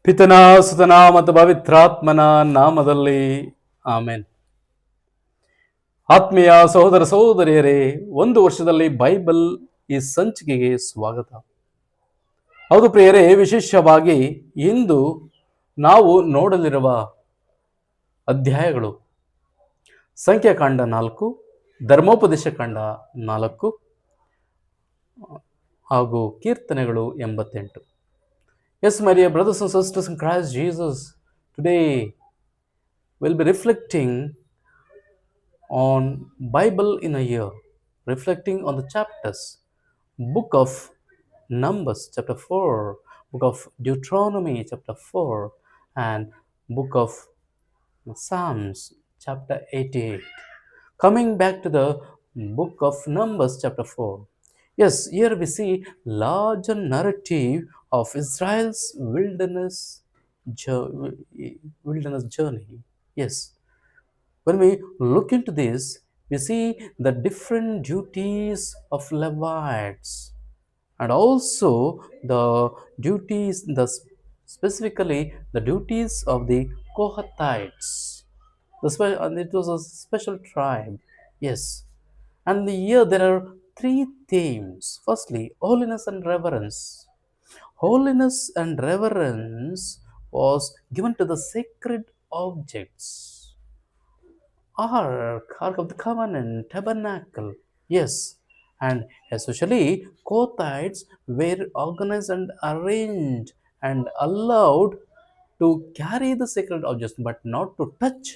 ಪಿತನ ಸುತನ ಮತ್ತು ಪವಿತ್ರಾತ್ಮನ ನಾಮದಲ್ಲಿ ಆಮೇನ್. ಆತ್ಮೀಯ ಸಹೋದರ ಸಹೋದರಿಯರೇ, ಒಂದು ವರ್ಷದಲ್ಲಿ ಬೈಬಲ್ ಈ ಸಂಚಿಕೆಗೆ ಸ್ವಾಗತ. ಹೌದು ಪ್ರಿಯರೇ, ವಿಶೇಷವಾಗಿ ಇಂದು ನಾವು ನೋಡಲಿರುವ ಅಧ್ಯಾಯಗಳು ಸಂಖ್ಯಾಕಾಂಡ 4, ಧರ್ಮೋಪದೇಶ ಕಾಂಡ 4 ಹಾಗೂ ಕೀರ್ತನೆಗಳು 88. Yes, my dear brothers and sisters in Christ Jesus, today we'll be reflecting on Bible in a year, reflecting on the chapters, book of Numbers chapter 4, book of Deuteronomy chapter 4, and book of Psalms chapter 88. Coming back to the book of Numbers chapter 4. Yes, here we see larger narrative of Israel's wilderness journey. Yes, when we look into this, we see the different duties of Levites and also the duties, specifically the duties of the Kohathites. And it was a special tribe. Yes, and here there are three themes. Firstly, holiness and reverence. Holiness and reverence was given to the sacred objects. Ark of the Covenant, Tabernacle. Yes, and especially Kothites were organized and arranged and allowed to carry the sacred objects, but not to touch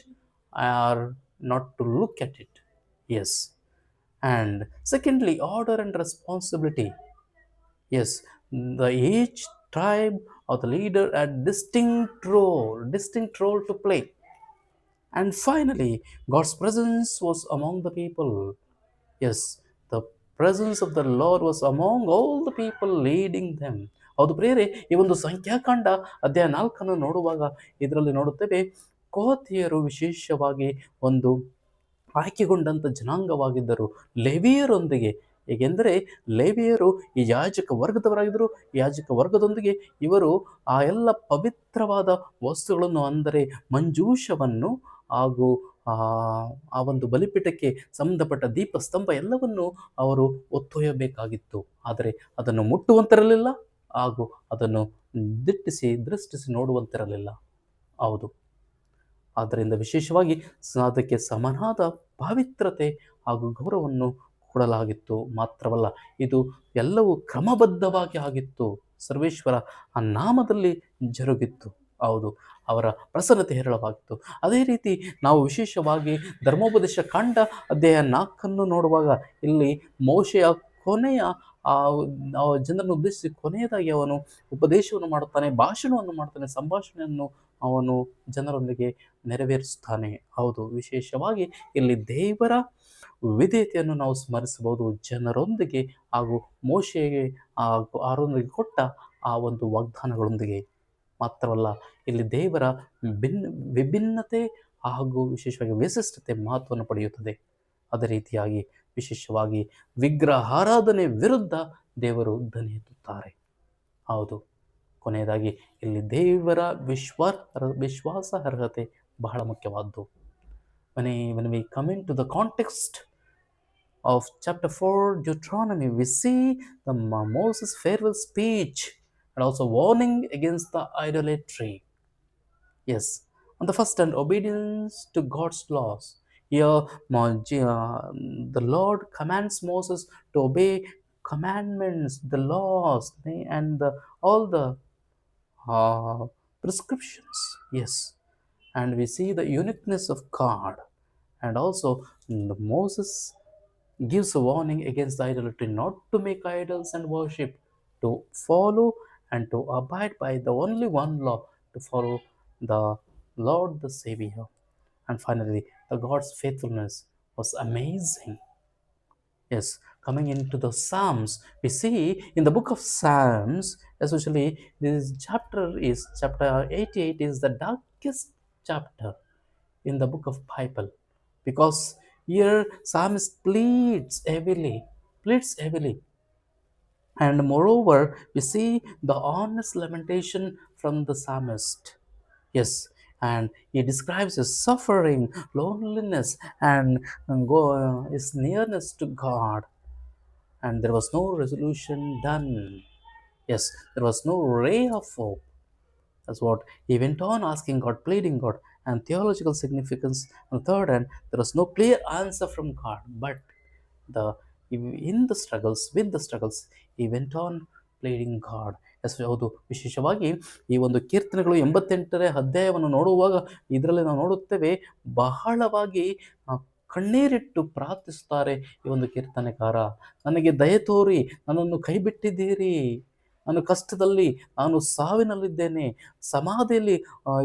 or not to look at it. Yes, and secondly, order and responsibility. Yes, each tribe or the leader had distinct role to play. And finally, God's presence was among the people. Yes, the presence of the Lord was among all the people leading them. ಹೌದು ಪ್ರಿಯರೇ, ಈ ಒಂದು ಸಂಖ್ಯಾಕಾಂಡ ಅಧ್ಯಾಯ 4 ನೋಡುವಾಗ ಇದರಲ್ಲಿ ನೋಡುತ್ತೇವೆ, ಕೋಹತಿಯರು ವಿಶೇಷವಾಗಿ ಒಂದು ಆಯ್ಕೆಗೊಂಡಂಥ ಜನಾಂಗವಾಗಿದ್ದರು ಲೇವಿಯರೊಂದಿಗೆ. ಏಕೆಂದರೆ ಲೇವಿಯರು ಈ ಯಾಜಕ ವರ್ಗದವರಾಗಿದ್ದರು. ಯಾಜಕ ವರ್ಗದೊಂದಿಗೆ ಇವರು ಆ ಎಲ್ಲ ಪವಿತ್ರವಾದ ವಸ್ತುಗಳನ್ನು, ಅಂದರೆ ಮಂಜೂಷವನ್ನು ಹಾಗೂ ಆ ಒಂದು ಬಲಿಪೀಠಕ್ಕೆ ಸಂಬಂಧಪಟ್ಟ ದೀಪ ಸ್ತಂಭ ಎಲ್ಲವನ್ನು ಅವರು ಒತ್ತೊಯ್ಯಬೇಕಾಗಿತ್ತು. ಆದರೆ ಅದನ್ನು ಮುಟ್ಟುವಂತಿರಲಿಲ್ಲ ಹಾಗೂ ಅದನ್ನು ದೃಷ್ಟಿಸಿ ನೋಡುವಂತಿರಲಿಲ್ಲ. ಹೌದು, ಆದ್ದರಿಂದ ವಿಶೇಷವಾಗಿ ಅದಕ್ಕೆ ಸಮನಾದ ಪವಿತ್ರತೆ ಹಾಗೂ ಗೌರವವನ್ನು ಕೊಡಲಾಗಿತ್ತು. ಮಾತ್ರವಲ್ಲ, ಇದು ಎಲ್ಲವೂ ಕ್ರಮಬದ್ಧವಾಗಿ ಆಗಿತ್ತು. ಸರ್ವೇಶ್ವರ ಆ ನಾಮದಲ್ಲಿ ಜರುಗಿತ್ತು. ಹೌದು, ಅವರ ಪ್ರಸನ್ನತೆ ಹೇರಳವಾಗಿತ್ತು. ಅದೇ ರೀತಿ ನಾವು ವಿಶೇಷವಾಗಿ ಧರ್ಮೋಪದೇಶ ಕಾಂಡ ಅಧ್ಯಾಯ 4 ನೋಡುವಾಗ ಇಲ್ಲಿ ಮೋಶೆಯ ಕೊನೆಯ ಜನರನ್ನು ಉದ್ದೇಶಿಸಿ ಕೊನೆಯದಾಗಿ ಅವನು ಉಪದೇಶವನ್ನು ಮಾಡುತ್ತಾನೆ, ಭಾಷಣವನ್ನು ಮಾಡ್ತಾನೆ, ಸಂಭಾಷಣೆಯನ್ನು ಅವನು ಜನರೊಂದಿಗೆ ನೆರವೇರಿಸುತ್ತಾನೆ. ಹೌದು, ವಿಶೇಷವಾಗಿ ಇಲ್ಲಿ ದೇವರ ವಿಧೇಯತೆಯನ್ನು ನಾವು ಸ್ಮರಿಸಬಹುದು ಜನರೊಂದಿಗೆ ಹಾಗೂ ಮೋಶೆಗೆ ಆರೋನರಿಗೆ ಕೊಟ್ಟ ಆ ಒಂದು ವಾಗ್ದಾನಗಳೊಂದಿಗೆ. ಮಾತ್ರವಲ್ಲ, ಇಲ್ಲಿ ದೇವರ ವಿಭಿನ್ನತೆ ಹಾಗೂ ವಿಶೇಷವಾಗಿ ವಿಶಿಷ್ಟತೆ ಮಹತ್ವವನ್ನು ಪಡೆಯುತ್ತದೆ. ಅದೇ ರೀತಿಯಾಗಿ ವಿಶೇಷವಾಗಿ ವಿಗ್ರಹಾರಾಧನೆ ವಿರುದ್ಧ ದೇವರು ಧ್ವನಿ ಎತ್ತುತ್ತಾರೆ. ಹೌದು, ಕೊನೆಯದಾಗಿ ಇಲ್ಲಿ ದೇವರ ವಿಶ್ವಾಸಾರ್ಹತೆ ಬಹಳ ಮುಖ್ಯವಾದ್ದು. when we come into the context of chapter 4 Deuteronomy, we see the Moses' farewell speech and also warning against the idolatry. Yes, on the first hand, obedience to God's laws. Here, the Lord commands Moses to obey commandments, the laws, and all the prescriptions. Yes, and we see the uniqueness of God. And also, Moses gives a warning against idolatry, not to make idols and worship, to follow and to abide by the only one law, to follow the Lord the Savior. And finally, the God's faithfulness was amazing. Yes, coming into the Psalms, we see in the book of Psalms, especially this chapter 88 is the darkest chapter in the book of Bible, because here psalmist pleads heavily. And moreover, we see the honest lamentation from the psalmist. Yes, and he describes his suffering, loneliness, and his nearness to God. And there was no resolution done. Yes, there was no ray of hope. That's what he went on asking God, pleading God, and theological significance. And third, and there was no clear answer from God. But the in the struggles, with the struggles, he went on pleading God. Yes ಹೌದು, ವಿಶೇಷವಾಗಿ ಈ ಒಂದು ಕೀರ್ತನೆಗಳು 88ನೇ ಅಧ್ಯಾಯವನ್ನು ನೋಡುವಾಗ ಇದರಲ್ಲಿ ನಾವು ನೋಡುತ್ತೇವೆ, ಬಹಳವಾಗಿ ಆ, ಕಣ್ಣೀರಿಟ್ಟು ಪ್ರಾರ್ಥಿಸುತ್ತಾರೆ ಈ ಒಂದು ಕೀರ್ತನೆಕಾರ. ನನಗೆ ದಯೆ ತೋರಿ, ನನ್ನನ್ನು ಕೈ ಬಿಟ್ಟಿದ್ದೀರಿ, ನಾನು ಕಷ್ಟದಲ್ಲಿ, ನಾನು ಸಾವಿನಲ್ಲಿದ್ದೇನೆ, ಸಮಾಧಿಯಲ್ಲಿ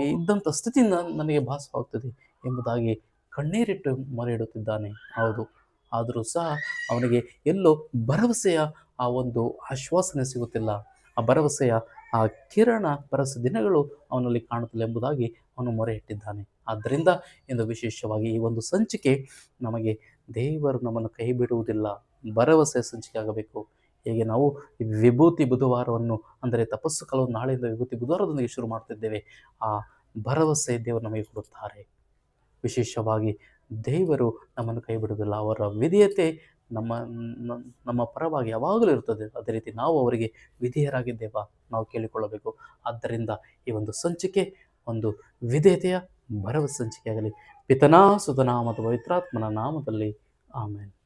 ಇದ್ದಂಥ ಸ್ಥಿತಿ ನನಗೆ ಭಾಸವಾಗ್ತದೆ ಎಂಬುದಾಗಿ ಕಣ್ಣೀರಿಟ್ಟು ಮೊರೆಯಿಡುತ್ತಿದ್ದಾನೆ. ಹೌದು, ಆದರೂ ಸಹ ಅವನಿಗೆ ಎಲ್ಲೋ ಭರವಸೆಯ ಆ ಒಂದು ಆಶ್ವಾಸನೆ ಸಿಗುತ್ತಿಲ್ಲ. ಆ ಭರವಸೆಯ ಆ ಕಿರಣ ಬರಸ ದಿನಗಳು ಅವನಲ್ಲಿ ಕಾಣುತ್ತಿಲ್ಲ ಎಂಬುದಾಗಿ ಅವನು ಮೊರೆ ಇಟ್ಟಿದ್ದಾನೆ. ಆದ್ದರಿಂದ ಇಂದು ವಿಶೇಷವಾಗಿ ಈ ಒಂದು ಸಂಚಿಕೆ ನಮಗೆ ದೇವರು ನಮ್ಮನ್ನು ಕೈ ಬಿಡುವುದಿಲ್ಲ, ಭರವಸೆ ಸಂಚಿಕೆ ಆಗಬೇಕು. ಹೇಗೆ ನಾವು ಈ ವಿಭೂತಿ ಬುಧವಾರವನ್ನು, ಅಂದರೆ ತಪಸ್ಸು ಕಾಲವನ್ನು ನಾಳೆಯಿಂದ ವಿಭೂತಿ ಬುಧವಾರದೊಂದಿಗೆ ಶುರು ಮಾಡ್ತಿದ್ದೇವೆ, ಆ ಭರವಸೆ ದೇವರು ನಮಗೆ ಕೊಡುತ್ತಾರೆ. ವಿಶೇಷವಾಗಿ ದೇವರು ನಮ್ಮನ್ನು ಕೈ ಬಿಡುವುದಿಲ್ಲ. ಅವರ ವಿಧೇಯತೆ ನಮ್ಮ ನಮ್ಮ ಪರವಾಗಿ ಯಾವಾಗಲೂ ಇರುತ್ತದೆ. ಅದೇ ರೀತಿ ನಾವು ಅವರಿಗೆ ವಿಧೇಯರಾಗಿದ್ದೇವಾ ನಾವು ಕೇಳಿಕೊಳ್ಳಬೇಕು. ಆದ್ದರಿಂದ ಈ ಒಂದು ಸಂಚಿಕೆ ಒಂದು ವಿಧೇಯತೆಯ ಭರವಸೆ ಸಂಚಿಕೆಯಾಗಲಿ. ಪಿತನಾ ಸುತನಾ ಮತ್ತು ಪವಿತ್ರಾತ್ಮನ ನಾಮದಲ್ಲಿ ಆಮೇಲೆ.